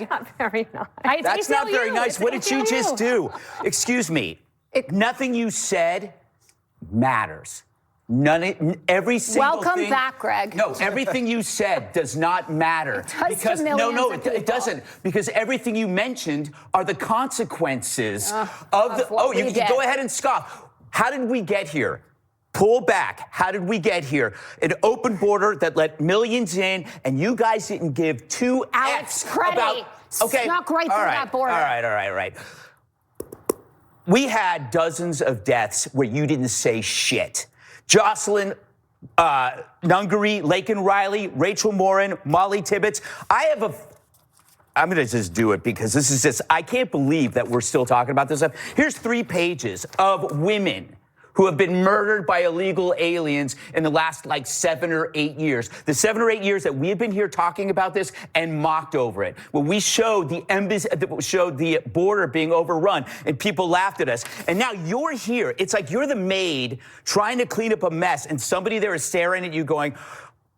Not very nice. That's not very nice. What did you just do? Excuse me. Nothing you said matters. Every single Welcome thing. back, Greg. No, everything you said does not matter. Because it doesn't. Because everything you mentioned are the consequences of the. Oh, you can go ahead and scoff. How did we get here? Pull back. How did we get here? An open border that let millions in, and you guys didn't give two Alex F's about. Okay, snuck right through that border. All right. We had dozens of deaths where you didn't say shit. Jocelyn Nungary, Laken Riley, Rachel Morin, Molly Tibbetts. I'm going to just do it because this is just, I can't believe that we're still talking about this stuff. Here's 3 pages of women who have been murdered by illegal aliens in the last 7 or 8 years. The 7 or 8 years that we have been here talking about this and mocked over it. When we showed the embassy, showed the border being overrun, and people laughed at us. And now you're here. It's like you're the maid trying to clean up a mess, and somebody there is staring at you going,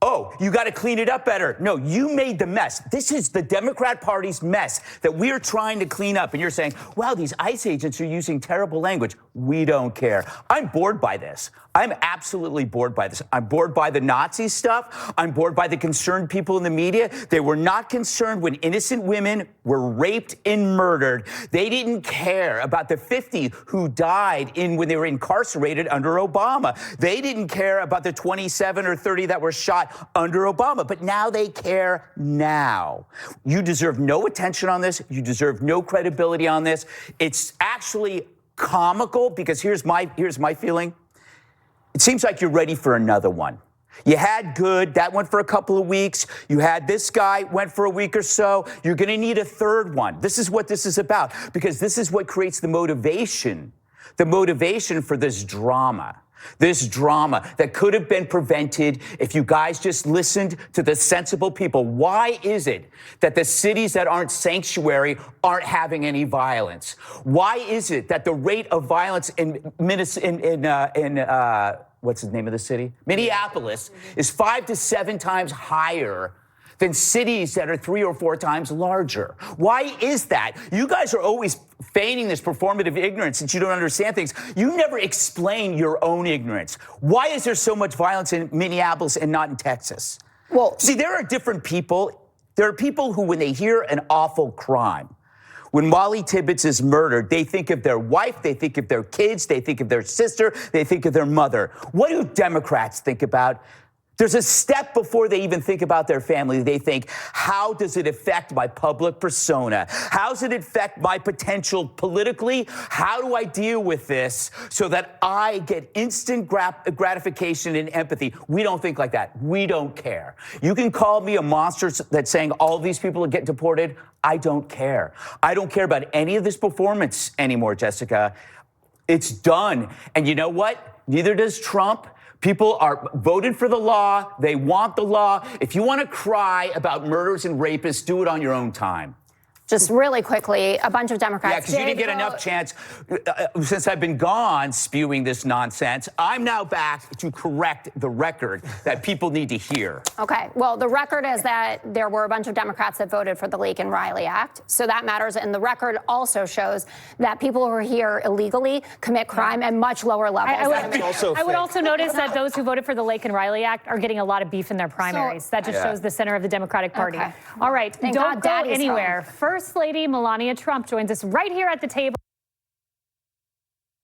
oh, you got to clean it up better. No, you made the mess. This is the Democrat Party's mess that we are trying to clean up. And you're saying, wow, these ICE agents are using terrible language. We don't care. I'm bored by this. I'm absolutely bored by this. I'm bored by the Nazi stuff. I'm bored by the concerned people in the media. They were not concerned when innocent women were raped and murdered. They didn't care about the 50 who died when they were incarcerated under Obama. They didn't care about the 27 or 30 that were shot under Obama. But now they care now. You deserve no attention on this. You deserve no credibility on this. It's actually comical because here's my feeling. It seems like you're ready for another one. You had good, that went for a couple of weeks. You had this guy, went for a week or so. You're going to need a third one. This is what this is about, because this is what creates the motivation for this drama. This drama that could have been prevented if you guys just listened to the sensible people. Why is it that the cities that aren't sanctuary aren't having any violence? Why is it that the rate of violence in what's the name of the city? Minneapolis is 5 to 7 times higher than cities that are 3 or 4 times larger? Why is that? You guys are always feigning this performative ignorance since you don't understand things. You never explain your own ignorance. Why is there so much violence in Minneapolis and not in Texas? Well, see, there are different people. There are people who, when they hear an awful crime, when Molly Tibbetts is murdered, they think of their wife, they think of their kids, they think of their sister, they think of their mother. What do Democrats think about? There's a step before they even think about their family. They think, how does it affect my public persona? How does it affect my potential politically? How do I deal with this so that I get instant gratification and empathy? We don't think like that. We don't care. You can call me a monster that's saying all these people get deported. I don't care. I don't care about any of this performance anymore, Jessica. It's done. And you know what? Neither does Trump. People are voted for the law. They want the law. If you want to cry about murders and rapists, do it on your own time. Just really quickly, a bunch of Democrats. Yeah, because you didn't get enough chance since I've been gone spewing this nonsense. I'm now back to correct the record that people need to hear. Okay, well, the record is that there were a bunch of Democrats that voted for the Laken Riley Act, so that matters. And the record also shows that people who are here illegally commit crime at much lower levels. I would also notice that those who voted for the Laken Riley Act are getting a lot of beef in their primaries. That just shows the center of the Democratic Party. Okay. All right, Thank don't God go anywhere. First Lady Melania Trump joins us right here at the table.